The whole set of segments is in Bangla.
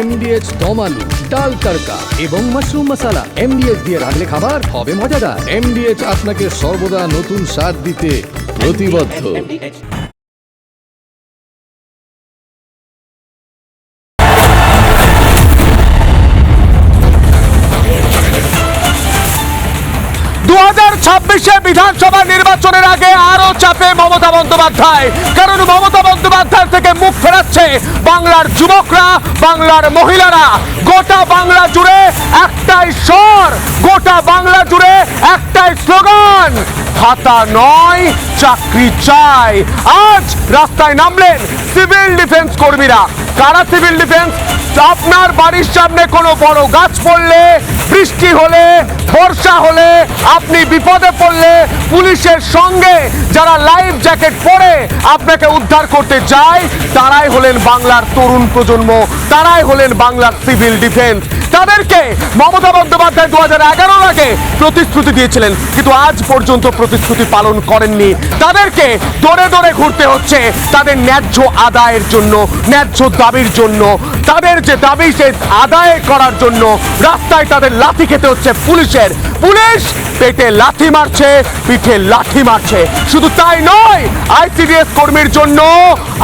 এমডিএচ দম আলু, ডাল তড়কা এবং মাশরুম মশলা। এমডিএচ দিয়ে রাঁধলে খাবার হবে মজাদার। এমডিএচ আপনাকে সর্বদা নতুন স্বাদ দিতে প্রতিবদ্ধ। 2026 বিধানসভা নির্বাচনের আগে আরো চাপে মমতা বন্দ্যোপাধ্যায়, কারণ মমতা বন্দ্যোপাধ্যায় থেকে মুখ ফেরাচ্ছে বাংলার যুবকরা, বাংলার মহিলারা। গোটা বাংলা জুড়ে একটাই স্বর, গোটা বাংলা জুড়ে একটাই স্লোগান, ভাতা নয় চাকরি চাই। আজ রাস্তায় নামলেন সিভিল ডিফেন্স কর্মীরা। কারা সিভিল ডিফেন্স? আপনার বাড়ির সামনে কোনো বড় গাছ পড়লে, বৃষ্টি হলে, বর্ষা হলে, আপনি বিপদে পড়লে পুলিশের সঙ্গে যারা লাইফ জ্যাকেট পরে আপনাকে উদ্ধার করতে যায়, তারাই হলেন বাংলার তরুণ প্রজন্ম, তারাই হলেন বাংলার সিভিল ডিফেন্স। তাদেরকে মমতা বন্দ্যোপাধ্যায় 2011 আগে প্রতিশ্রুতি দিয়েছিলেন, কিন্তু আজ পর্যন্ত প্রতিশ্রুতি পালন করেননি। তাদেরকে দৌড়ে দৌড়ে ঘুরতে হচ্ছে তাদের ন্যায্য আদায়ের জন্য, ন্যায্য দাবির জন্য। তাদের যে দাবি সে আদায় করার জন্য রাস্তায় তাদের লাঠি খেতে হচ্ছে পুলিশের। পুলিশ পেটে লাঠি মারছে, পিঠে লাঠি মারছে। শুধু তাই নয়, আইসিডিএস কর্মীর জন্য,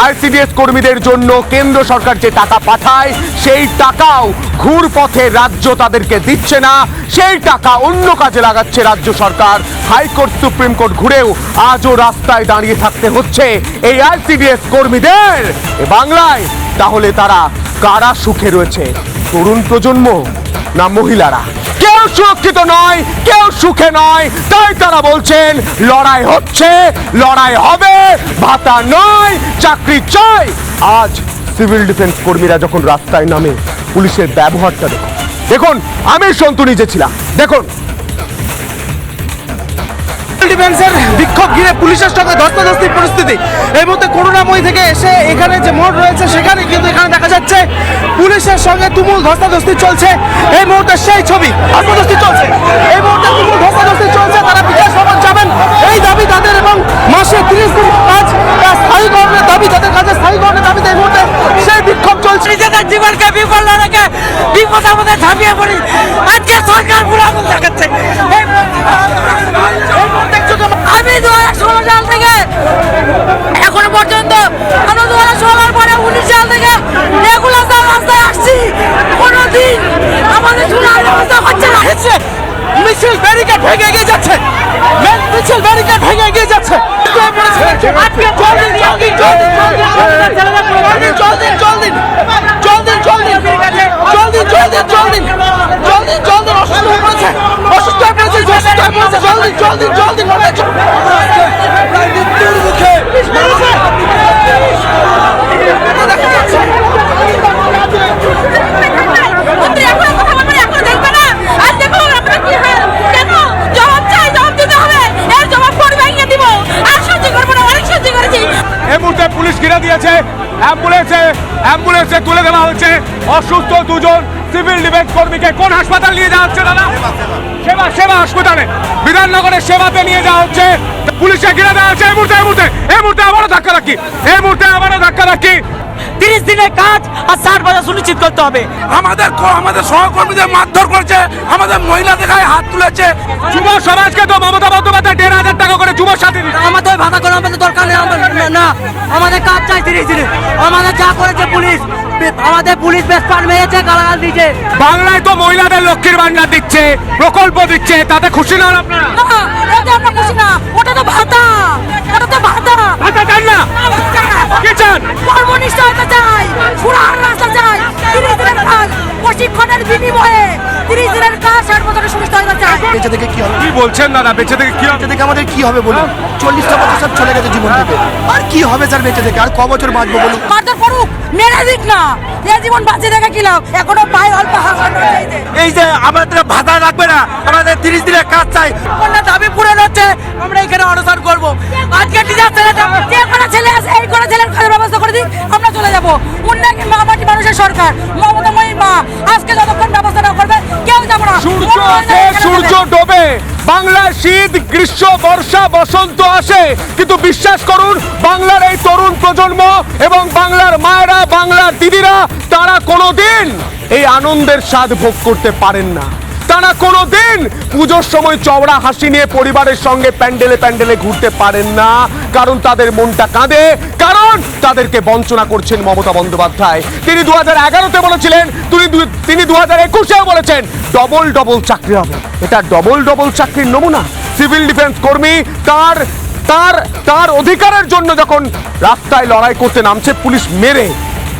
আইসিডিএস কর্মীদের জন্য কেন্দ্র সরকার যে টাকা পাঠায়, সেই টাকাও ঘুরপথে রাজ্য তাদেরকে দিচ্ছে না, সেই টাকা অন্য কাজে লাগাচ্ছে রাজ্য সরকার। হাইকোর্ট, সুপ্রিম কোর্ট ঘুরেও আজও রাস্তায় দাঁড়িয়ে থাকতে হচ্ছে এই আইসিডিএস কর্মীদের। এ বাংলায় তাহলে তারা কারা সুখে রয়েছে? তরুণ প্রজন্ম না মহিলারা? কেউ সুরক্ষিত নয়, কেউ সুখে নয়। তাই তারা বলছেন লড়াই হচ্ছে, লড়াই হবে, ভাতা নয় চাকরি চাই। আজ সিভিল ডিফেন্স কর্মীরা যখন রাস্তায় নামে, পুলিশের ব্যবহারটা দেখুন। দেখুন, আমি সন্তু নিজে ছিলাম। দেখুন, ডিফেন্সের বিক্ষোভ ঘিরে পুলিশের সঙ্গে ধস্তাধস্তির পরিস্থিতি। এই মুহূর্তে করুণাময়ী থেকে এসে এখানে যে মোড় রয়েছে সেখানে কিন্তু এখানে দেখা যাচ্ছে পুলিশের সঙ্গে তুমুল ধস্তাধস্তি চলছে। এই মুহূর্তে সেই ছবি, ধস্তাধস্তি চলছে, এই মুহূর্তে তুমুল ধস্তাধস্তি চলছে। তারা বিকাশ ভবন যাবেন, এই দাবি তাদের, এবং মাসে 30 দিন কাজ স্থায়ীকরণের দাবি, তাদের কাছে স্থায়ীকরণের দাবিতে এই মুহূর্তে সেই বিক্ষোভ চলছে। নিজেদের জীবনকে বিপন্ন রেখে বিপদের মধ্যে ঝাঁপিয়ে পড়ি। আজকে সরকার বুড়াগুল দেখাচ্ছে। আমি 2016 সাল থেকে এখনো পর্যন্ত, 2016 পরে 19 সাল থেকে রেগুলার রাস্তায় আসছি, কোনোদিন আমাদের চুলার ব্যবস্থা হচ্ছে না। মিছিল ব্যারিকেড ভেঙে এগিয়ে যাচ্ছে, মিছিল ব্যারিকেড ভেঙে এগিয়ে যাচ্ছে। পুলিশ ঘিরে দিয়েছে, অ্যাম্বুলেন্সে তুলে দেওয়া হচ্ছে অসুস্থ দুজন সিভিল ডিফেন্স কর্মীকে। কোন হাসপাতাল নিয়ে যাওয়া হচ্ছে দাদা? সেবা হাসপাতালে, বিধাননগরের সেবাতে নিয়ে যাওয়া হচ্ছে। পুলিশে ঘিরে দেওয়া হচ্ছে। এই মুহূর্তে আবারও ধাক্কা রাখি, 30 দিনের কাজ আর 60 বছর সুনিশ্চিত করতে হবে। আমাদের সহকর্মীদের মারধর করেছে, আমাদের মহিলাদের গায়ে হাত তুলেছে। যুব সমাজকে তো মমতা বন্দ্যোপাধ্যায় 1,500 টাকা করে যুব সাথী দিচ্ছে। আমাদের ভাতা কোনো আমাদের দরকার নেই না, আমাদের কাজ চাই 30 দিনে। আমাদের যা করেছে পুলিশ, আমাদের পুলিশ বেশ পান মেয়েছে, গালাগাল দিচ্ছে। বাংলায় তো মহিলাদের লক্ষ্মীর ভান্ডার দিচ্ছে, প্রকল্প দিচ্ছে, তাতে খুশি নন আপনারা? আমরা খুশি না, ওটা তো ভাতা, ভাতা চান না? কি চান? কর্মনিষ্ঠ হতে চাই, সুরাহার রাস্তা চাই, 30 দিনের কাজ, প্রশিক্ষণের বিনিময়ে 30 দিনের কাজ 60 বছরের সুনিশ্চিত হতে চাই। বেঁচে থেকে কি হবে? কি বলছেন দাদা? বেঁচে থেকে কি হবে? বেঁচে থেকে আমাদের কি হবে বলুন? 40টা বছর সব চলে গেছে জীবন থেকে, আর কি হবে স্যার বেঁচে থেকে? আর ক বছর বাঁচবো বলুন? মারধর করুক, মেরে দিক না, এই জীবন বাঁচিয়ে দেখা কি লাভ? এখনো পায় অল্প হাসান রয়েছে। এই যে আমাদের ভাতা রাখবে না, আমাদের 30 দিনের কাজ চাই। কোনটা দাবি পূরণ হচ্ছে, আমরা এখানে অনশন করব। আজকে টিচার ছেলেটা, যে কোনো ছেলে আছে, এই কোনো ছেলের কাজের ব্যবস্থা করে দিই, আমরা চলে যাবো। উন্নয়ন মা মাটি মানুষের সরকার, মমতাময়ী মা, আজকে যতক্ষণ ব্যবস্থা না করবে কেউ যাবো না। সূর্য ডোবে, বাংলায় শীত, গ্রীষ্ম, বর্ষা, বসন্ত আসে, কিন্তু বিশ্বাস করুন বাংলার এই তরুণ প্রজন্ম এবং বাংলার মায়েরা, বাংলার দিদিরা তারা কোনোদিন এই আনন্দের স্বাদ ভোগ করতে পারেন না। তারা কোনোদিন পুজোর সময় চওড়া হাসি নিয়ে পরিবারের সঙ্গে প্যান্ডেলে প্যান্ডেলে ঘুরতে পারেন না, কারণ তাদের মনটা কাঁদে, কারণ তাদেরকে বঞ্চনা করছেন মমতা বন্দ্যোপাধ্যায়। তিনি 2011-তে বলেছিলেন, তিনি 2021-এও বলেছেন ডবল ডবল চাকরি হবে। এটা ডবল ডবল চাকরির নমুনা। সিভিল ডিফেন্স কর্মী তার তার তার অধিকারের জন্য যখন রাস্তায় লড়াই করতে নামছে, পুলিশ মেরে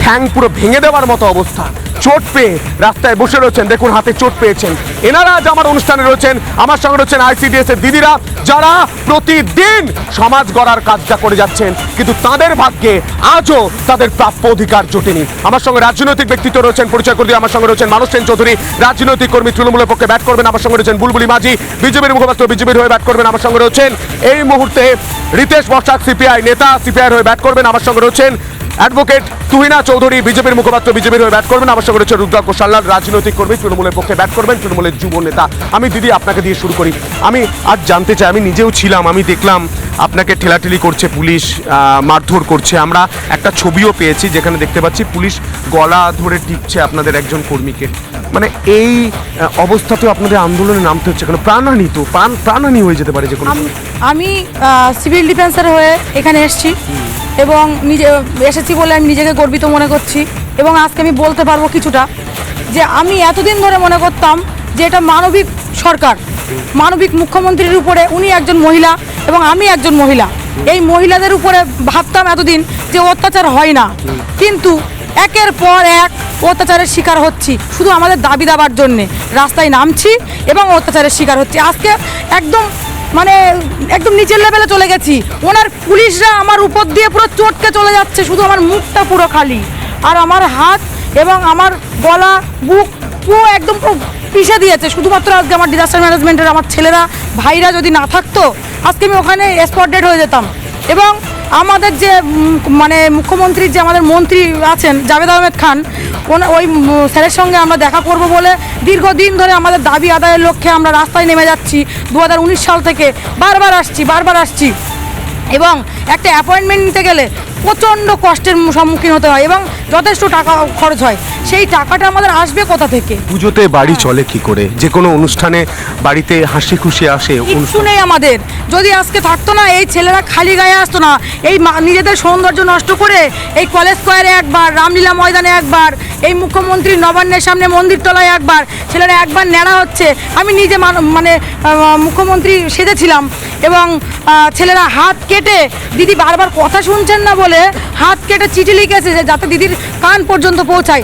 ঠ্যাং পুরো ভেঙে দেওয়ার মতো অবস্থা, চোট পেয়ে রাস্তায় বসে রয়েছেন, দেখুন হাতে চোট পেয়েছেন। এনারা আজ আমার অনুষ্ঠানে রয়েছেন, আমার সঙ্গে রয়েছেন আইসিডিএস এর দিদিরা, যারা প্রতিদিন সমাজ গড়ার কাজটা করে যাচ্ছেন, কিন্তু তাদের ভাগ্যে আজও তাদের প্রাপ্য অধিকার জোটেনি। আমার সঙ্গে রাজনৈতিক ব্যক্তিত্ব রয়েছেন, পরিচয় করে দিয়ে আমার সঙ্গে রয়েছেন মানস সেন চৌধুরী, রাজনৈতিক কর্মী, তৃণমূলের পক্ষে ব্যাট করবেন। আমার সঙ্গে রয়েছেন বুলবুলি মাঝি, বিজেপির মুখপাত্র, বিজেপির হয়ে ব্যাট করবেন। আমার সঙ্গে রয়েছেন এই মুহূর্তে রিতেশ বসাক, সিপিআই নেতা, সিপিআই হয়ে ব্যাট করবেন। আমার সঙ্গে রয়েছেন অ্যাডভোকেট তুহিনা চৌধুরী, বিজেপির মুখপাত্র, বিজেপির হয়ে ব্যাট করবেন। আমার সঙ্গে রয়েছে রুদ্রাক্ষ সাল্লাল, রাজনৈতিক কর্মী, তৃণমূলের পক্ষে ব্যাট করবেন, তৃণমূলের যুব নেতা। আমি দিদি আপনাকে দিয়ে শুরু করি। আমি আজ জানতে চাই, আমি নিজেও ছিলাম, আমি দেখলাম আপনাকে ঠেলাঠেলি করছে পুলিশ, মারধর করছে। আমরা একটা ছবিও পেয়েছি যেখানে দেখতে পাচ্ছি পুলিশ গলা ধরে টিপছে আপনাদের একজন কর্মীকে। মানে এই অবস্থাতেও আপনাদের আন্দোলনে নামতে হচ্ছে কেন? প্রাণহানি তো, প্রাণহানি হয়ে যেতে পারে যে কোনো। আমি সিভিল ডিফেন্সের হয়ে এখানে এসেছি এবং এসেছি বলে আমি নিজেকে গর্বিত মনে করছি। এবং আজকে আমি বলতে পারবো কিছুটা, যে আমি এতদিন ধরে মনে করতাম যে এটা মানবিক সরকার, মানবিক মুখ্যমন্ত্রীর উপরে, উনি একজন মহিলা এবং আমি একজন মহিলা, এই মহিলাদের উপরে ভাবতাম এতদিন যে অত্যাচার হয় না, কিন্তু একের পর এক অত্যাচারের শিকার হচ্ছি। শুধু আমাদের দাবি দাবার জন্যে রাস্তায় নামছি এবং অত্যাচারের শিকার হচ্ছি। আজকে একদম নিচের লেভেলে চলে গেছি। ওনার পুলিশরা আমার উপর দিয়ে পুরো চটকে চলে যাচ্ছে, শুধু আমার মুখটা পুরো খালি, আর আমার হাত এবং আমার গলা, বুক পুরো একদম পিষে দিয়েছে। শুধুমাত্র আজকে আমার ডিজাস্টার ম্যানেজমেন্টের আমার ছেলেরা, ভাইরা যদি না থাকতো, আজকে আমি ওখানে স্পট ডেড হয়ে যেতাম। এবং আমাদের যে মুখ্যমন্ত্রীর যে আমাদের মন্ত্রী আছেন জাভেদ আহমেদ খান, ওই স্যারের সঙ্গে আমরা দেখা করব বলে দীর্ঘদিন ধরে আমাদের দাবি আদায়ের লক্ষ্যে আমরা রাস্তায় নেমে যাচ্ছি। 2019 সাল থেকে বারবার আসছি এবং একটা অ্যাপয়েন্টমেন্ট নিতে গেলে প্রচণ্ড কষ্টের সম্মুখীন হতে হয় এবং যথেষ্ট টাকা খরচ হয়। সেই টাকাটা আমাদের আসবে কোথা থেকে? পুজোতে বাড়ি চলে কি করে? যে কোনো অনুষ্ঠানে বাড়িতে হাসি খুশি আসে, কিচ্ছু নেই আমাদের। যদি আজকে থাকতো না, এই ছেলেরা খালি গায়ে আসতো না। এই নিজেদের সৌন্দর্য নষ্ট করে এই কলেজ স্কোয়ারে একবার, রামলীলা ময়দানে একবার, এই মুখ্যমন্ত্রী নবান্নের সামনে মন্দির তলায় একবার, ছেলেরা একবার ন্যাড়া হচ্ছে। আমি নিজে মুখ্যমন্ত্রী সেজেছিলাম এবং ছেলেরা হাত কেটে, দিদি বারবার কথা শুনছেন না বলে হাত কেটে চিঠি লিখেছে যে যাতে দিদির কান পর্যন্ত পৌঁছায়।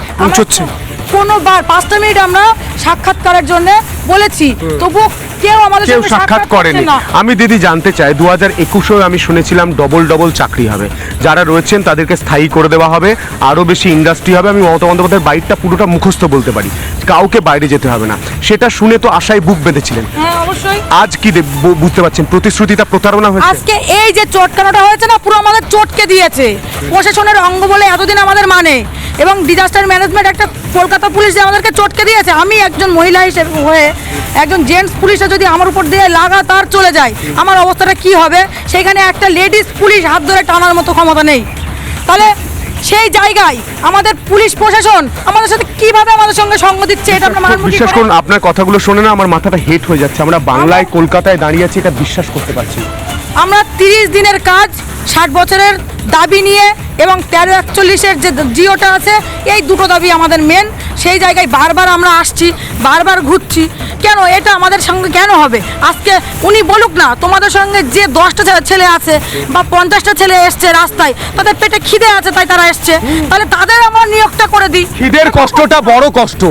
কোনোবার 5টা মিনিট আমরা সাক্ষাৎকারের জন্য বলেছি, তবু কেউ আমাদের কেউ সঙ্গে সাক্ষাৎ করেনি। না। আমি দিদি জানতে চাই, 2021-এও আমি শুনেছিলাম ডবল ডবল চাকরি হবে, যারা রয়েছেন তাদেরকে স্থায়ী করে দেওয়া হবে, আরও বেশি ইন্ডাস্ট্রি হবে। আমি মমতা বন্দ্যোপাধ্যায়ের বাইকটা পুরোটা মুখস্থ বলতে পারি, কাউকে বাইরে যেতে হবে না। সেটা শুনে তো আশায় বুক বেঁধেছিলেন। হ্যাঁ, অবশ্যই। আজ কি বুঝতে পারছেন প্রতিশ্রুতিটা প্রতারণা হয়েছে? আজকে এই যে চটকানোটা হয়েছে না, পুরো আমাদের চটকে দিয়েছে। প্রশাসনের অঙ্গ বলে এতদিন আমাদের এবং ডিজাস্টার ম্যানেজমেন্ট একটা কলকাতা পুলিশ যে আমাদেরকে চটকে দিয়েছে। আমি একজন মহিলা হিসেবে হয়ে একজন জেন্টস পুলিশে যদি আমার উপর দিয়ে লাগাতার চলে যায়, আমার অবস্থাটা কি হবে? সেখানে একটা লেডিস পুলিশ হাত ধরে টানার মতো ক্ষমতা নেই। তাহলে সেই জায়গায় আমাদের পুলিশ প্রশাসন আমাদের সাথে কিভাবে আমাদের সঙ্গে সঙ্গ দিচ্ছে, এটা আমরা মানব? বিশ্বাস করুন, আপনার কথাগুলো শুনে না আমার মাথাটা হেট হয়ে যাচ্ছে। আমরা বাংলায় কলকাতায় দাঁড়িয়ে আছি, এটা বিশ্বাস করতে পারছি। আমরা 30 দিনের কাজ, 60 বছরের দাবি নিয়ে এবং 1341-এর যে জিওটা আছে, এই দুটো দাবি আমাদের মেন। সেই জায়গায় বারবার আমরা আসছি, বারবার ঘুরছি। কেন এটা আমাদের সঙ্গে কেন হবে? আজকে উনি বলুক না, তোমাদের সঙ্গে যে 10টা ছেলে আছে বা 50টা ছেলে এসছে রাস্তায়, তাদের পেটে খিদে আছে তাই তারা এসছে, তাহলে তাদের আমরা নিয়োগটা করে দিই। খিদের কষ্টটা বড় কষ্ট।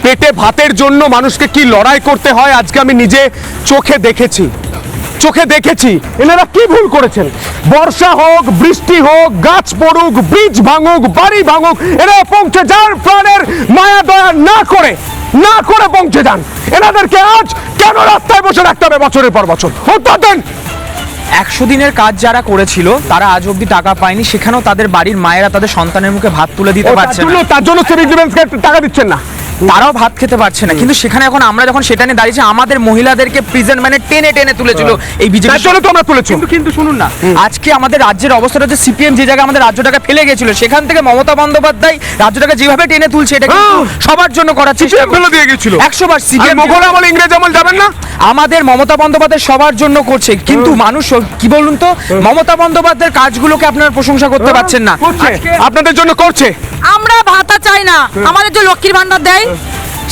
পেটে ভাতের জন্য মানুষকে কি লড়াই করতে হয়, আজকে আমি নিজে চোখে দেখেছি। এনারা কি ভুল করেছেন? বর্ষা হোক, বৃষ্টি হোক, গাছ পড়ুক, ব্রিজ ভাঙুক, বাড়ি ভাঙুক, এরা পৌঁছে যান প্রাণের মায়া দয়া না করে পৌঁছে যান। এনাদেরকে আজ কেন রাস্তায় বসে রাখতে হবে বছরের পর বছর? হত্যা দেন। 100 দিনের কাজ যারা করেছিল তারা আজ অব্দি টাকা পায়নি, সেখানেও তাদের বাড়ির মায়েরা তাদের সন্তানের মুখে ভাত তুলে দিতে পারছে না। তার জন্য সিভিল ডিফেন্সকে টাকা দিচ্ছেন না। তারাও ভাত খেতে পারছে না, কিন্তু সেখানে এখন আমরা যখন সেটা নিয়ে দাঁড়িয়েছি, আমাদের মহিলাদেরকে প্রিজেন্ট মানে টেনে টেনে তুলেছিল এই বিজেপি। তার জন্য তো আমরা তুলেছি। কিন্তু শুনুন না, আজকে আমাদের রাজ্যের অবস্থাটা হচ্ছে সিপিএম যে জায়গায় আমাদের রাজ্যটাকে ফেলে গেছিল, সেখান থেকে মমতা বন্দ্যোপাধ্যায় রাজ্যটাকে যেভাবে টেনে তুলছে, এটা কিন্তু সবার জন্য করার চেষ্টা ফেলে দিয়ে গেছিল 100 বার। সিপিএম মোগল আমল ইংরেজ আমল যাবেন না, আমাদের মমতা বন্দ্যোপাধ্যায় সবার জন্য করছে, কিন্তু মানুষ কি বলুন তো, মমতা বন্দ্যোপাধ্যায়ের কাজগুলোকে আপনারা প্রশংসা করতে পারছেন না। আপনাদের জন্য করছে। আমরা ভাতা চাই না, আমাদের যে লক্ষ্মীর ভান্ডার দেয়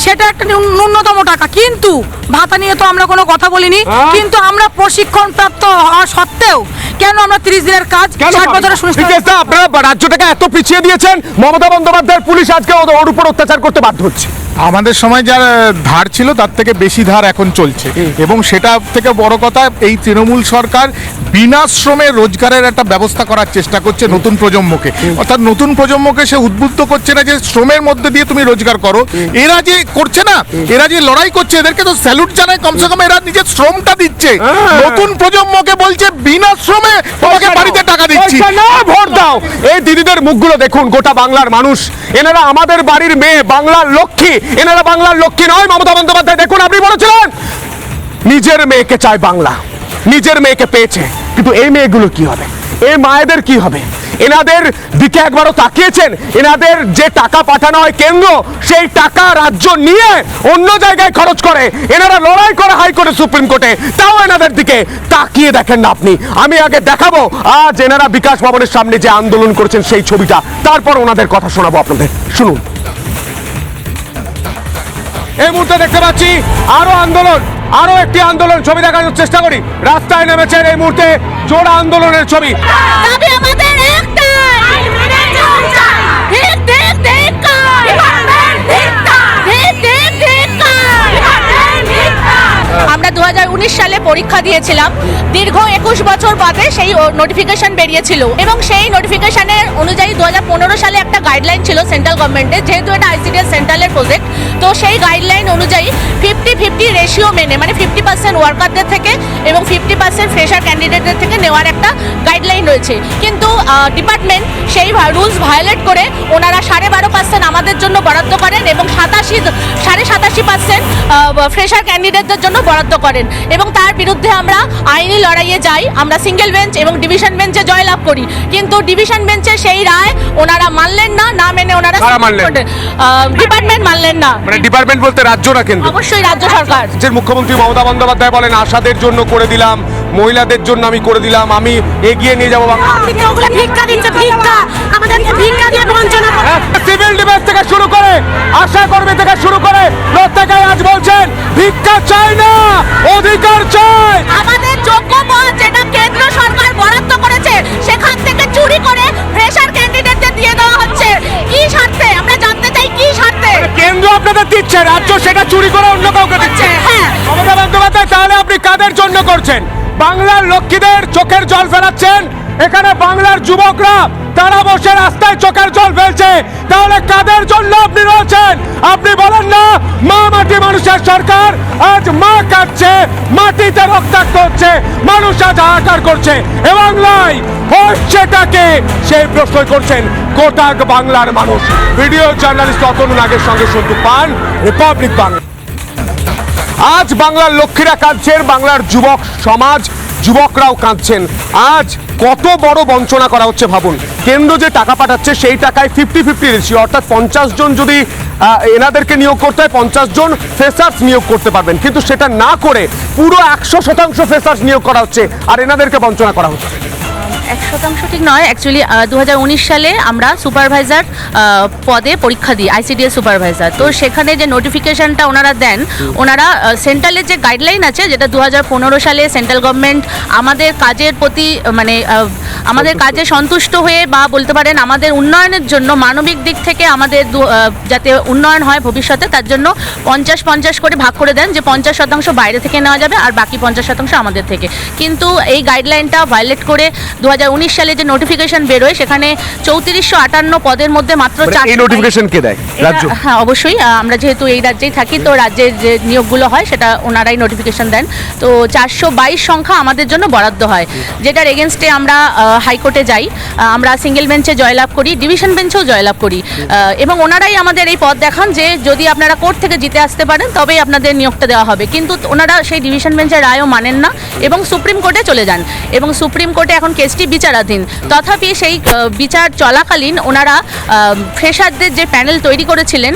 সেটা একটা ন্যূনতম টাকা, কিন্তু ভাতা নিয়ে তো আমরা কোনো কথা বলিনি। কিন্তু আমরা প্রশিক্ষণ প্রাপ্ত হওয়া সত্ত্বেও কেন আমরা 30 দিনের কাজ 60 বছরের সুনিশ্চিত। আপনারা রাজ্যটাকে এত পিছিয়ে দিয়েছেন, মমতা বন্দ্যোপাধ্যায়ের পুলিশ আজকে ওর উপর অত্যাচার করতে বাধ্য হচ্ছে। আমাদের সময় যার ধার ছিল তার থেকে বেশি ধার এখন চলছে, এবং সেটা থেকে বড় কথা এই তৃণমূল সরকার বিনা শ্রমে রোজগারের একটা ব্যবস্থা করার চেষ্টা করছে নতুন প্রজন্মকে। অর্থাৎ নতুন প্রজন্মকে সে উদ্বুদ্ধ করছে না যে শ্রমের মধ্যে দিয়ে তুমি রোজগার করো। এরা যে করছে না, এরা যে লড়াই করছে, এদেরকে তো স্যালুট জানায়, কমসে কম এরা নিজের শ্রমটা দিচ্ছে। নতুন প্রজন্মকে বলছে বিনা শ্রমে তোমাকে বাড়িতে টাকা দিচ্ছি। ভোট দাও। এই দিদিদের মুখগুলো দেখুন, গোটা বাংলার মানুষ, এনারা আমাদের বাড়ির মেয়ে, বাংলার লক্ষ্মী। এনারা বাংলার লক্ষ্মী নয়। মমতা বন্দ্যোপাধ্যায় দেখুন, আপনি বলেছিলেন নিজের মেয়েকে চায় বাংলা, নিজের মেয়েকে পেয়েছে, কিন্তু এই মেয়েগুলো কি হবে, এই মায়েদের কি হবে? এনাদের দিকে একবারও তাকিয়েছেন? এনাদের যে টাকা পাঠানো হয় কেন্দ্র, সেই টাকা রাজ্য নিয়ে অন্য জায়গায় খরচ করে। এনারা লড়াই করে হাইকোর্টে, সুপ্রিম কোর্টে, তাও এনাদের দিকে তাকিয়ে দেখেন না আপনি। আমি আগে দেখাবো আজ এনারা বিকাশ ভবনের সামনে যে আন্দোলন করেছেন সেই ছবিটা, তারপর ওনাদের কথা শোনাবো আপনাদের। শুনুন। এই মুহূর্তে দেখতে পাচ্ছি আরো আন্দোলন, আরো একটি আন্দোলন, ছবি দেখানোর চেষ্টা করি। রাস্তায় নেমেছেন এই মুহূর্তে জোড়া আন্দোলনের ছবি। দাবি আমাদের একটাই, ঠিক ঠিক ঠিক আমরা 2019 সালে পরীক্ষা দিয়েছিলাম, দীর্ঘ 21 বছর বাদে সেই নোটিফিকেশন বেরিয়েছিল, এবং সেই নোটিফিকেশনের অনুযায়ী 2015 সালে একটা গাইডলাইন ছিল সেন্ট্রাল গভর্নমেন্টের, যেহেতু এটা আইসিডিএস সেন্ট্রালের প্রজেক্ট, তো সেই গাইডলাইন অনুযায়ী 50-50 রেশিও মেনে, মানে 50% ওয়ার্কারদের থেকে এবং 50% ফ্রেশার ক্যান্ডিডেটদের থেকে নেওয়ার একটা গাইডলাইন রয়েছে। কিন্তু ডিপার্টমেন্ট সেই রুলস ভায়োলেট করে ওনারা 12.5% আমাদের জন্য বরাদ্দ করেন এবং 87.5% ফ্রেশার ক্যান্ডিডেটদের জন্য বরাদ্দ করেন, এবং তার বিরুদ্ধে আমরা আইনি লড়াইয়ে যাই। আমরা সিঙ্গেল বেঞ্চ এবং ডিভিশন বেঞ্চে জয়লাভ করি, কিন্তু ডিভিশন বেঞ্চে সেই রায় ওনারা মানলেন না, না মেনে ওনারা ডিপার্টমেন্ট মানলেন না। মানে ডিপার্টমেন্ট বলতে রাজ্য না কেন্দ্র? অবশ্যই রাজ্য সরকার। যে মুখ্যমন্ত্রী মমতা বন্দ্যোপাধ্যায় বলেন আশাদের জন্য করে দিলাম, মহিলাদের জন্য আমি করে দিলাম, আমি এগিয়ে নিয়ে যাবো বাংলা। ভিক্ষা দিচ্ছে, ভিক্ষা আমাদেরকে ভিক্ষা দিয়ে বঞ্চনা করে। সিভিল ডিফেন্স থেকে শুরু করে, আশা কর্মী থেকে শুরু করে, প্রত্যেকেই আজ বলছেন ভিক্ষা চাই না, অধিকার চাই। আমাদের যোগ্য পদ যেটা কেন্দ্র সরকার বরাদ্দ করেছে, সেখান থেকে চুরি করে ফ্রেশার ক্যান্ডিডেটদের দিয়ে দেওয়া হচ্ছে। কি স্বার্থে? আমরা জানতে চাই কি স্বার্থে। কেন্দ্র আপনাদের দিচ্ছে, রাজ্য সেটা চুরি করে অন্য কাউকে দিচ্ছে। হ্যাঁ। মমতা বন্দ্যোপাধ্যায় তাহলে আপনি কাদের জন্য করছেন? বাংলার লক্ষ্মীদের চোখের জল ফেলাচ্ছেন। এখানে বাংলার যুবকরা তারা বসে রাস্তায় চোখের জল ফেলছে, তাহলে কাদের জন্য আপনি রয়েছেন? আপনি বলেন না মা মাটি মানুষের সরকার, আজ মা কাটছে, মাটিতে রক্তাক্ত হচ্ছে, মানুষ আজ হাহাকার করছে, এ বাংলায় হচ্ছেটাকে সেই প্রশ্ন করছেন গোটা বাংলার মানুষ। ভিডিও জার্নালিস্ট অতনু নাগের সঙ্গে সন্তু পান, রিপাবলিক বাংলা। আজ বাংলার লক্ষ্মীরা কাঁদছেন, বাংলার যুবক সমাজ, যুবকরাও কাঁদছেন। আজ কত বড় বঞ্চনা করা হচ্ছে ভাবুন। কেন্দ্র যে টাকা পাঠাচ্ছে সেই টাকায় 50-50 রেশিও, অর্থাৎ 50 জন যদি এনাদেরকে নিয়োগ করতে হয়, 50 জন ফ্রেশার্স নিয়োগ করতে পারবেন, কিন্তু সেটা না করে পুরো 100% ফ্রেশার্স নিয়োগ করা হচ্ছে আর এনাদেরকে বঞ্চনা করা হচ্ছে। 100% ঠিক নয়। অ্যাকচুয়ালি 2019 সালে আমরা সুপারভাইজার পদে পরীক্ষা দিই, আইসিডিএস সুপারভাইজার। তো সেখানে যে নোটিফিকেশনটা ওনারা দেন, ওনারা সেন্ট্রালের যে গাইডলাইন আছে, যেটা 2015 সালে সেন্ট্রাল গভর্নমেন্ট আমাদের কাজের প্রতি মানে আমাদের কাজে সন্তুষ্ট হয়ে, বা বলতে পারেন আমাদের উন্নয়নের জন্য, মানবিক দিক থেকে আমাদের যাতে উন্নয়ন হয় ভবিষ্যতে, তার জন্য 50-50 করে ভাগ করে দেন, যে 50% বাইরে থেকে নেওয়া যাবে আর বাকি 50% আমাদের থেকে। কিন্তু এই গাইডলাইনটা ভায়োলেট করে 2019 সালে যে নোটিফিকেশন বেরোয় সেখানে 3458 পদের মধ্যে মাত্র মানে 4 এই নোটিফিকেশন কে দেয়? রাজ্য? হ্যাঁ অবশ্যই, আমরা যেহেতু এই রাজ্যেই থাকি তো রাজ্যের যে নিয়োগগুলো হয় সেটা ওনারাই নোটিফিকেশন দেন। তো 422 সংখ্যা আমাদের জন্য বরাদ্দ হয়, যেটার এগেনস্টে আমরা হাইকোর্টে যাই, আমরা সিঙ্গেল বেঞ্চে জয়লাভ করি, ডিভিশন বেঞ্চেও জয়লাভ করি, এবং ওনারাই আমাদের এই পথ দেখান যে যদি আপনারা কোর্ট থেকে জিতে আসতে পারেন তবেই আপনাদের নিয়োগটা দেওয়া হবে। কিন্তু ওনারা সেই ডিভিশন বেঞ্চের রায়ও মানেন না এবং সুপ্রিম কোর্টে চলে যান, এবং সুপ্রিম কোর্টে এখন কেসটি বিচারাধীন। তথাপি সেই বিচার চলাকালীন ওনারা ফ্রেশারদের যে প্যানেল তৈরি করেছিলেন,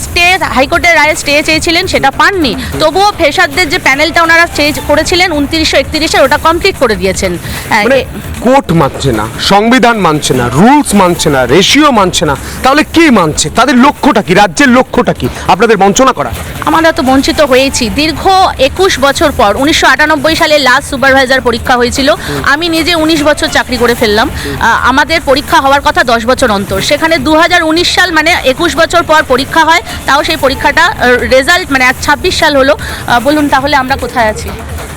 স্টে হাইকোর্টের রায়ে স্টে চেয়েছিলেন, সেটা পাননি। তবুও ফ্রেশারদের যে প্যানেলটা ওনারা করেছিলেন 2931 ওটা কমপ্লিট করে দিয়েছেন। মানে কোর্ট মানছে না, সংবিধান মানছে না, রুলস মানছে না, রেশিও মানছে না, তাহলে কি মানছে? তাদের লক্ষ্যটা কি? রাজ্যের লক্ষ্যটা কি? আপনাদের বঞ্চনা করা? আমরা তো বঞ্চিত হয়েছি দীর্ঘ 21 বছর পর। 1998 সালে লাস্ট সুপারভাইজার পরীক্ষা হয়েছিল। আমি নিজে 19 বছর চাকরি করে ফেললাম। আমাদের পরীক্ষা হওয়ার কথা 10 বছর অন্তর, সেখানে 2019 সাল মানে 21 বছর পর পরীক্ষা হয়, তাও সেই পরীক্ষাটা রেজাল্ট মানে 26 সাল হলো। বলুন তাহলে আমরা কোথায় আছি?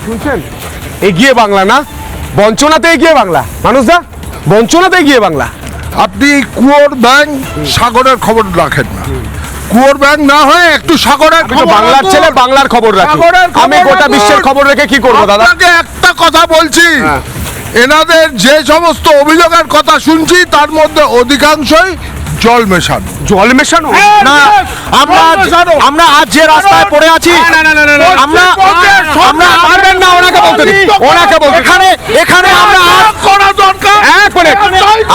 শুনছেন? এগিয়ে বাংলা না, বঞ্চনাতে এগিয়ে বাংলা। মানুষদা, বঞ্চনাতে এগিয়ে বাংলা। আপনি কুয়োর ব্যাং সাগরের খবর রাখেন না, কুয়োর ব্যাং না হয় একটু সাগরের আমি তো বাংলার ছেলে, বাংলার খবর রাখি। সাগরের খবর আমি গোটা রাখুন। বিশ্বের খবর রেখে কি করবো দাদা? আপনাকে একটা কথা বলছি, হ্যাঁ। এনাদের যে সমস্ত অভিযোগের কথা শুনছি তার মধ্যে অধিকাংশই জল মেশানো। জল মেশানো না, আমরা আজ যে রাস্তায় পড়ে আছি, আমরা পারবেন না ওনাকে বলতে দিন, ওনাকে বলতে দিন। এখানে আমরা করা দরকার। এক মিনিট,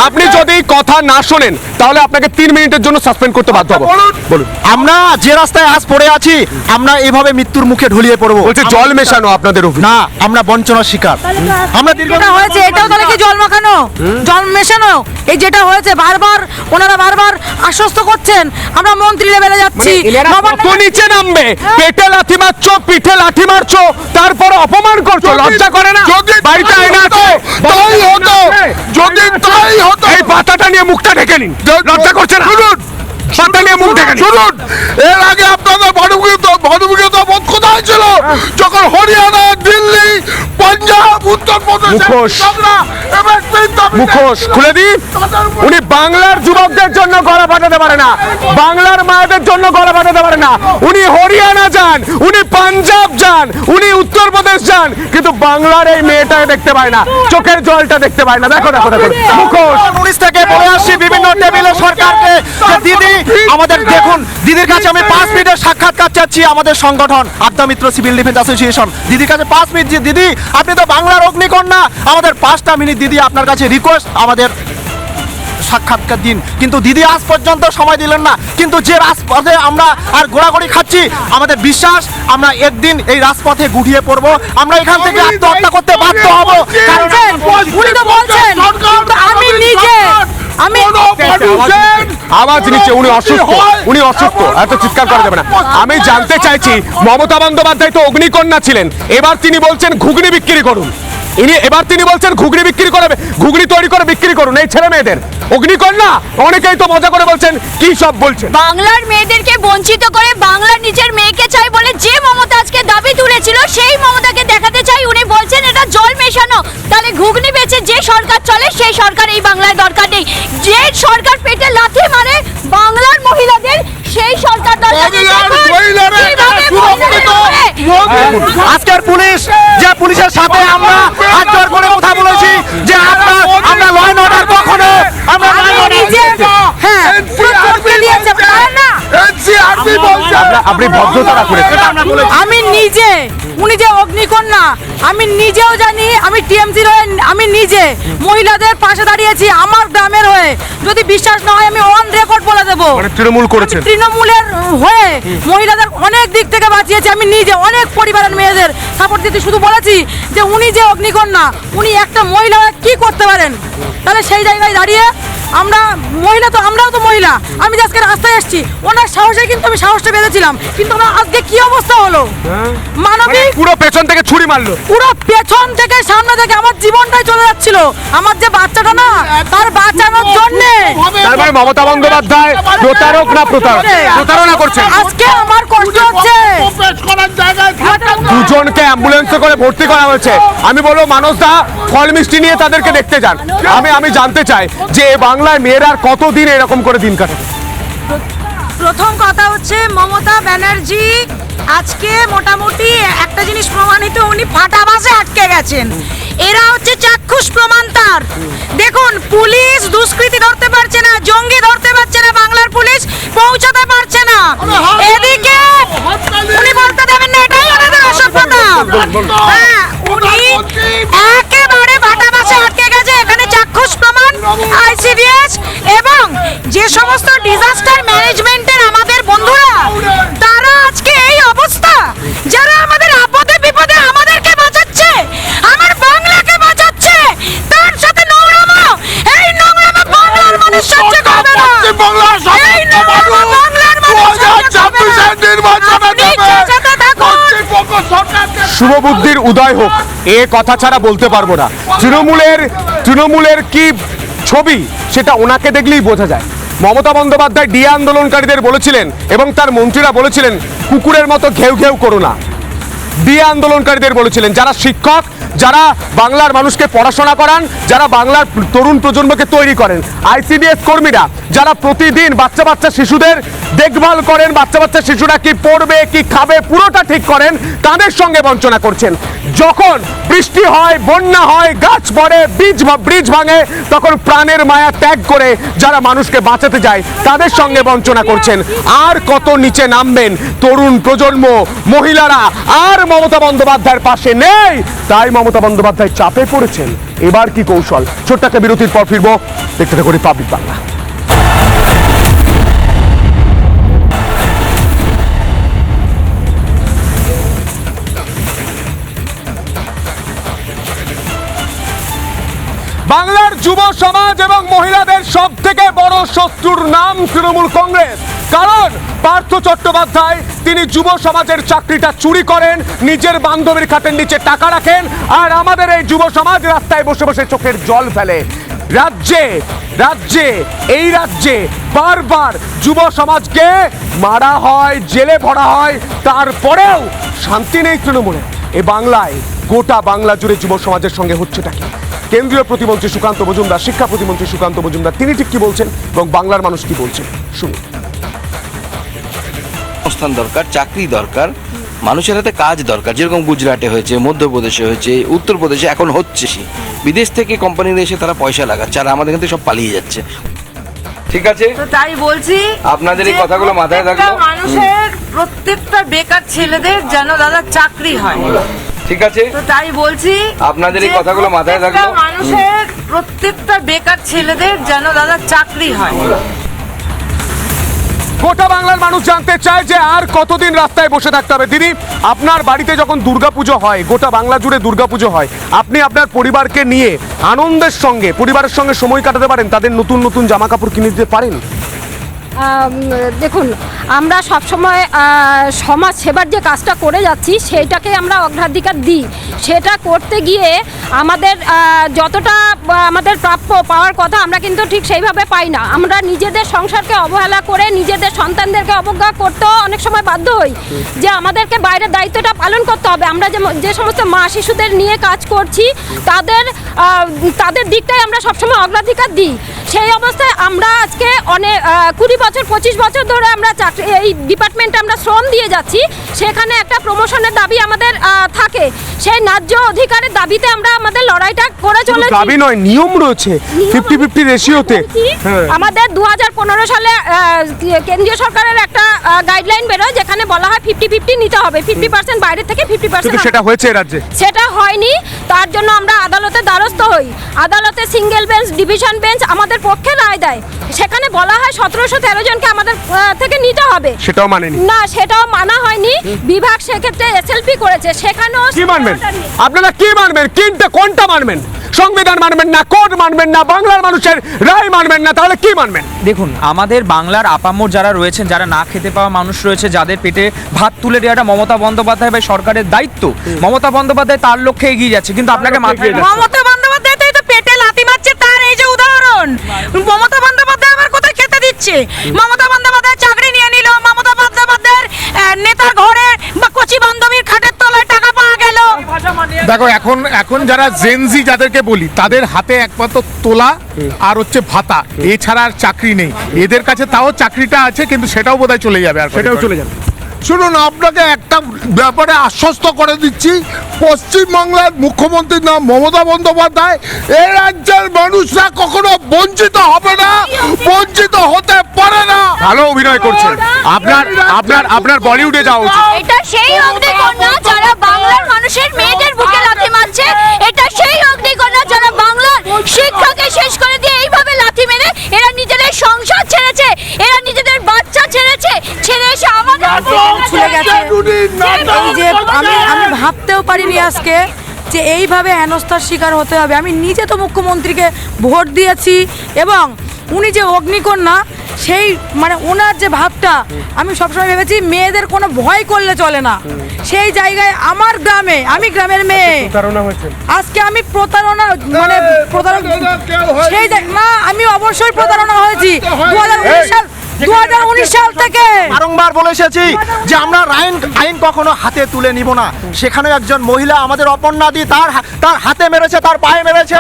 আপনি যদি কথা না শোনেন তাহলে আপনাকে 3 মিনিটের জন্য সাসপেন্ড করতে বাধ্য হবো। বলুন। আমরা যে রাস্তায় আজ পড়ে আছি, আমরা এভাবে মৃত্যুর মুখে ঢুলিয়ে পড়বো। বলছে জল মেশানো আপনাদের অভিযোগ। না, আমরা বঞ্চনার শিকার। আমরা যেটা হয়েছে এটাও তাহলে কি জল মাখানো, জল মেশানো? এই যেটা হয়েছে বারবার ওনারা বারবার আশ্বস্ত করছেন আমরা মন্ত্রী লেভেলে যাচ্ছি, কত নিচে নামবে? পেটে লাথি মারছো, পিঠে লাথি মারছো, তারপর অপমান করছো, লজ্জা করে না? যদি বাড়িতে আয়না আছে, তাই হতো, যদি তাই হতো। এই পাতাটা নিয়ে মুখটা ঢেকে নিন, লজ্জা করছে না? শুনুন, পাতা নিয়ে মুখ ঢেকে নিন। শুনুন, এর আগে আপনাদের বনভূমিগত বোধ কোথায় ছিল? যখন হরিয়ানা, দিল্লি, পাঞ্জাব, উত্তরপ্রদেশ, মুখোশ। মুখোশ খুলে দিন। উনি বাংলার যুবকদের জন্য গলা ফাটাতে পারে না, বাংলার মায়েদের জন্য গলা ফাটাতে পারে না। উনি হরিয়ানা যান, উনি পাঞ্জাব যান, উনি উত্তরপ্রদেশ যান, কিন্তু বাংলার এই মেয়েটাকে দেখতে পায় না, চোখের জলটা দেখতে পায় না। দেখো দেখো দেখো, মুখোশ। 19 থেকে বলে আসছি বিভিন্ন টেবিলে সরকারকে যে দিদি আমাদের দেখুন, দিদির কাছে আমি 5 মিনিটের সাক্ষাৎকার চাচ্ছি। আমাদের সংগঠন আদ্যা মিত্র সিভিল ডিফেন্স অ্যাসোসিয়েশন দিদির কাছে 5 মিনিট। যে দিদি আপনি তো বাংলার অগ্নিকন্যা, আমাদের 5টা মিনিট দিদি আপনার কাছে রিকোয়েস্ট, আমাদের সাক্ষাৎকার দিন। কিন্তু দিদি আজ পর্যন্ত সময় দিলেন না। কিন্তু যে রাজপথে আমরা আর গোড়াগড়ি খাচ্ছি, আমাদের বিশ্বাস আমরা একদিন এই রাজপথে গুটিয়ে পড়বো, আমরা এখান থেকে আত্মহত্যা করতে বাধ্য হব। উনি তো বলছেন কিন্তু আমি নিজে আওয়াজ নিচ্ছে, উনি অসুস্থ, উনি অসুস্থ, এত চিৎকার করা যাবে না। আমি জানতে চাইছি, মমতা বন্দ্যোপাধ্যায় তো অগ্নিকন্যা ছিলেন, এবার তিনি বলছেন ঘুগনি বিক্রি করুন। এবার তিনি বলছেন ঘুগনি বিক্রি করবে, ঘুগনি তৈরি করে বিক্রি করুন এই ছেলে মেয়েদের। অগ্নিকন্যা, অনেকেই তো মজা করে বলছেন, কি সব বলছেন? বাংলার মেয়েদেরকে বঞ্চিত করে বাংলার নিজের মেয়েকে চাই বলে যে মমতা আজকে দাবি তুলেছিল, সেই মমতাকে দেখাতে চাই। উনি বলছেন এটা জল মেশানো। তাহলে ঘুগনি বেচে যে সরকার চলে সেই সরকার এই বাংলায় দরকার নেই। যে সরকার পেটে লাথি মারে বাংলার মহিলাদের, সেই সরকার দরকার নেই। আজকের পুলিশ, যে পুলিশের সাথে আমরা হাত জোর করে কথা বলেছি যে আমরা ল অ্যান্ড অর্ডার কখনো আমরা আপনি ভদ্রতা রাখুন। আমি নিজে, উনি যে অগ্নিকন্যা আমি নিজেও জানি। আমি টিএমসির হয়ে আমি নিজে মহিলাদের পাশে দাঁড়িয়েছি, আমার গ্রামের হয়ে। যদি বিশ্বাস না হয় আমি অন রেকর্ড বলে দেবো, মানে তৃণমূল করেছেন, তৃণমূলের হয়ে মহিলাদের অনেক দিক থেকে বাঁচিয়েছি। আমি নিজে অনেক পরিবারের মেয়েদের সাপোর্ট দিতে শুধু বলেছি যে উনি যে অগ্নিকন্যা, উনি একটা মহিলা হয়ে কি করতে পারেন। তাহলে সেই জায়গায় দাঁড়িয়ে আমরা মহিলা, তো আমরাও তো মহিলা। আমি যে আজকে রাস্তায় এসেছি ওনার সাহসে কিন্তু আমি সাহসটা বেঁধেছিলাম, কিন্তু আমার আজকে কি অবস্থা হলো। মানবিক পুরো পেছন থেকে ছুরি মারলো, পুরো পেছন থেকে সামনে থেকে আমার জীবনটাই চলে যাচ্ছিল। আমার যে বাচ্চাটা না, তার বাঁচানোর জন্য। তার মানে মমতা বন্দ্যোপাধ্যায় প্রতারক না প্রতারণা করছেন? আজকে আমার কষ্ট হচ্ছে। দুজনকে অ্যাম্বুলেন্সে করে ভর্তি করা হয়েছে। আমি বলবো মানসদা ফল মিষ্টি নিয়ে তাদেরকে দেখতে যান। আমি জানতে চাই যে বাংলায় মেয়েরা আর কতদিন এরকম করে দিন কাটাবে? প্রথম কথা হচ্ছে মমতা ব্যানার্জি আজকে মোটামুটি একটা জিনিস প্রমাণিত, উনি ফাটা বাসে আটকে গেছেন। এরা হচ্ছে চাক্ষুষ প্রমাণ তার। দেখুন, পুলিশ দুষ্কৃতী ধরতে পারছে না, জঙ্গি ধরতে পারছে না, বাংলার পুলিশ পৌঁছাতে পারছে না। এদিকে উনি বলতে দেবেন না, এটাই ওনাদের অসভ্যতা। হ্যাঁ, উনি একেবারে ফাটা বাসে আটকে গেছে। এখানে চাক্ষুষ প্রমাণ আইসিডিএস এবং যে সমস্ত ডিজাস্টার ম্যানেজমেন্টের আমাদের বন্ধুরা, তারা আজকে এই অবস্থা, যারা আমাদের আপদে বিপদে আমাদেরকে বাঁচাচ্ছে, আমার বাংলাকে বাঁচাচ্ছে, তার সাথে নোংরামো, এই নোংরামো বাংলার মানুষ সহ্য করবে না। এই নোংরামো বাংলার মানুষ সহ্য করবে না। আপনি চেঁচাতে থাকুন। শুভবুদ্ধির উদয় হোক, এ কথা ছাড়া বলতে পারবো না। তৃণমূলের কি ছবি সেটা ওনাকে দেখলেই বোঝা যায়। মমতা বন্দ্যোপাধ্যায় ডিএ আন্দোলনকারীদের বলেছিলেন এবং তার মন্ত্রীরা বলেছিলেন কুকুরের মতো ঘেউ ঘেউ করো না। ডিএ আন্দোলনকারীদের বলেছিলেন, যারা শিক্ষক, যারা বাংলার মানুষকে পড়াশোনা করান, যারা বাংলার তরুণ প্রজন্মকে তৈরি করেন, আইসিডিএস কর্মীরা যারা প্রতিদিন বাচ্চা শিশুদের দেখভাল করেন, বাচ্চা শিশুরা কি পড়বে কি খাবে পুরোটা ঠিক করেন, তাদের সঙ্গে বঞ্চনা করছেন। যখন বৃষ্টি হয়, বন্যা হয়, গাছ পড়ে, ব্রিজ ভাঙে, তখন প্রাণের মায়া ত্যাগ করে যারা মানুষকে বাঁচাতে যায় তাদের সঙ্গে বঞ্চনা করছেন। আর কত নিচে নামবেন? তরুণ প্রজন্ম, মহিলারা আর মমতা বন্দ্যোপাধ্যায়ের পাশে নেই, তাই মমতা বন্দ্যোপাধ্যায় চাপে পড়েছেন। এবার কি কৌশল? ছোট্ট একটা বিরতির পর ফিরবো। দেখতে থাকুন রিপাবলিক বাংলা। বাংলার যুব সমাজ এবং মহিলাদের সব থেকে বড় শত্রুর নাম তৃণমূল কংগ্রেস। কারণ পার্থ চট্টোপাধ্যায় তিনি যুব সমাজের চাকরিটা চুরি করেন, নিজের বান্ধবীর খাটের নিচে টাকা রাখেন, আর আমাদের এই যুব সমাজ রাস্তায় বসে বসে চোখের জল ফেলে। এই রাজ্যে বারবার যুব সমাজকে মারা হয়, জেলে ভরা হয়, তারপরেও শান্তি নেই তৃণমূলে। এ বাংলায়, গোটা বাংলা জুড়ে যুব সমাজের সঙ্গে হচ্ছেটা কি? কেন্দ্রীয় প্রতিমন্ত্রী সুকান্ত মজুমদার, শিক্ষা প্রতিমন্ত্রী সুকান্ত মজুমদার, তিনি ঠিক কি বলছেন এবং বাংলার মানুষ কি বলছেন শুনুন। সংস্থান দরকার, চাকরি দরকার, মানুষের হাতে কাজ দরকার। যেরকম গুজরাটে হয়েছে, মধ্যপ্রদেশে হয়েছে, উত্তরপ্রদেশে এখন হচ্ছে। বিদেশ থেকে কোম্পানিরা এসে তারা পয়সা লাগাচ্ছে, আর আমাদের কিন্তু সব পালিয়ে যাচ্ছে। ঠিক আছে, তো তাই বলছি, আপনাদের এই কথাগুলো মাথায় রাখবো। মানুষের প্রত্যেকটা বেকার ছেলেদের যেন দাদা চাকরি হয়। ঠিক আছে, তো তাই বলছি, আপনাদের এই কথাগুলো মাথায় রাখবো। মানুষের প্রত্যেকটা বেকার ছেলেদের যেন দাদা চাকরি হয়। গোটা বাংলার মানুষ জানতে চায় যে আর কতদিন রাস্তায় বসে থাকতে হবে। দিদি, আপনার বাড়িতে যখন দুর্গাপুজো হয়, গোটা বাংলা জুড়ে দুর্গাপুজো হয়, আপনি আপনার পরিবারকে নিয়ে আনন্দের সঙ্গে পরিবারের সঙ্গে সময় কাটাতে পারেন? তাদের নতুন নতুন জামা কাপড় কিনে দিতে পারেন? দেখুন, আমরা সবসময় সমাজ সেবার যে কাজটা করে যাচ্ছি সেইটাকে আমরা অগ্রাধিকার দিই। সেটা করতে গিয়ে আমাদের যতটা আমাদের প্রাপ্য পাওয়ার কথা আমরা কিন্তু ঠিক সেইভাবে পাই না। আমরা নিজেদের সংসারকে অবহেলা করে নিজেদের সন্তানদেরকে অবজ্ঞা করতেও অনেক সময় বাধ্য হই যে আমাদেরকে বাইরের দায়িত্বটা পালন করতে হবে। আমরা যে সমস্ত মা শিশুদের নিয়ে কাজ করছি তাদের দিকটাই আমরা সবসময় অগ্রাধিকার দিই। সেই অবস্থায় আমরা আজকে অনেক 20-25 বছর ধরে আমরা চাকরি এই ডিপার্টমেন্টে আমরা শ্রম দিয়ে যাচ্ছি। সেখানে একটা প্রমোশনের দাবি আমাদের থাকে, সেই ন্যায্য অধিকারের দাবিতে আমরা আমাদের লড়াইটা করে চলেছি। দাবি নয়, নিয়ম রয়েছে 50-50 রেশিওতে। আমাদের 2015 সালে কেন্দ্রীয় সরকারের একটা গাইডলাইন বেরোয় যেখানে বলা হয় 50-50 নিতে হবে, 50% বাইরে থেকে 50%। সেটা হয়েছে রাজ্যে? সেটা হয়নি, তার জন্য আমরা আদালতে দ্বারস্থ হই। আদালতে সিঙ্গেল বেঞ্চ, ডিভিশন বেঞ্চ আমাদের পক্ষে রায় দেয়। সেখানে বলা হয় 1713 জনকে আমাদের থেকে নিতে হবে। সেটাও মানেনি না, সেটাও মানা হয়নি। বিভাগ সেক্ষেত্রে এসএলপি করেছে। সেখানেও কি মানবেন আপনারা? কি মানবেন? কোনটা মানবেন? সংবিধান মানবেন না, কোর্ট মানবেন না, বাংলার মানুষের রায় মানবেন না, তাহলে কি মানবেন? দেখুন, আমাদের বাংলার আপামর যারা রয়েছেন, যারা না খেতে পাওয়া মানুষ রয়েছে, যাদের পেটে ভাত তুলে দেওয়াটা মমতা বন্দ্যোপাধ্যায় বা সরকারের দায়িত্ব। মমতা বন্দ্যোপাধ্যায় তার লক্ষ্যে এগিয়ে যাচ্ছে, কিন্তু আপনাকে মাথায় মমতা বন্দ্যোপাধ্যায় তো পেটে লাথি মারছে, তার এই যে উদাহরণ। মমতা বন্দ্যোপাধ্যায় আমার কোথায় খেতে দিচ্ছে? মমতা বন্দ্যোপাধ্যায় চাকরি নিয়ে নিল, মমতা বন্দ্যোপাধ্যায়ের নেতার ঘরে বা কচি বান্ধবীর খাটের তলায় টাকা পাওয়া গেল। দেখো এখন এখন যারা জেনজি যাদেরকে বলি তাদের হাতে একমাত্র তোলা আর হচ্ছে ভাতা, এছাড়া আর চাকরি নেই। এদের কাছে তাও চাকরিটা আছে, কিন্তু সেটাও বোধহয় চলে যাবে। আর সেটাও চলে যাবে। শুনুন, আপনাকে একটা ব্যাপারে আশ্বস্ত করে দিচ্ছি, পশ্চিমবাংলার মুখ্যমন্ত্রীর নাম মমতা বন্দ্যোপাধ্যায়। এই রাজ্যের মানুষরা কখনো বঞ্চিত হবে না, বঞ্চিত হতে পারে না। ভালো অভিনয় করছেন, আপনার আপনার আপনার বলিউডে যাওয়া উচিত। এটা সেই অগ্নিকন্যা যারা বাংলার মানুষের মেয়েদের বুকে লাথি মারছে, এটা সেই অগ্নিকন্যা যারা বাংলার শিক্ষাকে শেষ করে দিয়ে এইভাবে লাথি মেরে এরা নিজেদের সংসার ছেড়েছে, এরা নিজেদের বাচ্চা ছেড়েছে, ছেড়ে এসে আমাদের ছুঁয়ে গেছে। এই যে আমি ভাবতেও পারিনি আজকে যে এইভাবে হেনস্থার শিকার হতে হবে। আমি নিজে তো মুখ্যমন্ত্রীকে ভোট দিয়েছি, এবং উনি যে অগ্নিকন্যা, সেই মানে ওনার যে ভাবটা, আমি সবসময় ভেবেছি মেয়েদের কোনো ভয় করলে চলে না। সেই জায়গায় আমার গ্রামে, আমি গ্রামের মেয়ে, আজকে আমি প্রতারণা মানে সেই না, আমি অবশ্যই প্রতারণা হয়েছি 2019 সাল থেকে। বারংবার বলে এসেছি যে আমরা আইন কখনো হাতে তুলে নিব না। সেখানে একজন মহিলা আমাদের অপর্ণাদি তার হাতে মেরেছে, তার পায়ে মেরেছে,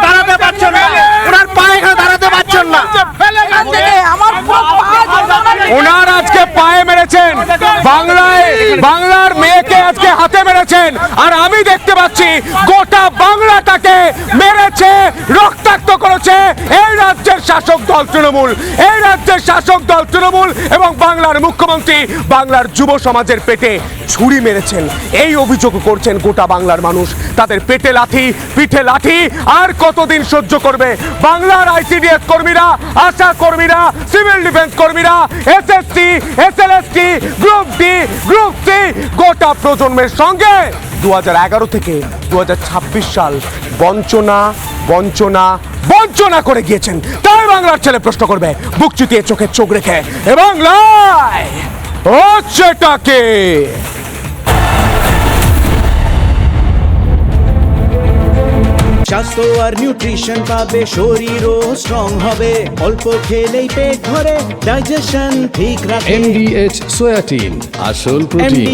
দাঁড়াতে পারছেন না, ওনার পায়ে দাঁড়াতে পারছেন না। ওনার আজকে পায়ে মেরেছেন, বাংলার মেয়েকে আজকে হাতে মেরেছেন, আর আমি দেখতে পাচ্ছি গোটা বাংলাটাকে মেরেছে, রক্তাক্ত করেছে এই রাজ্যের শাসক দল তৃণমূল, এই রাজ্যের শাসক দল তৃণমূল এবং বাংলার মুখ্যমন্ত্রী বাংলার যুব সমাজের পেটে ছুরি মেরেছেন। এই অভিযোগ করছেন গোটা বাংলার মানুষ। তাদের পেটে লাথি, পিঠে লাথি আর কতদিন সহ্য করবে বাংলার আইসিডিএস কর্মীরা, আশা কর্মীরা, সিভিল ডিফেন্স কর্মীরা, SSC, SLST, group D, group C, গোটা প্রজন্মের সঙ্গে 2011 থেকে 2026 সাল বঞ্চনা বঞ্চনা বঞ্চনা করে গিয়েছেন। তাই বাংলার ছেলে প্রশ্ন করবে বুক চুটিয়ে চোখে চোখ রেখে, এ বাংলায় হচ্ছেটাকে। স্বাস্থ্য আর নিউট্রিশন পাবে, শরীরও স্ট্রং হবে, অল্প খেলেই পেট ভরে, ডাইজেশন ঠিক রাখে। MDH সোয়াটিন, আসল প্রোটিন।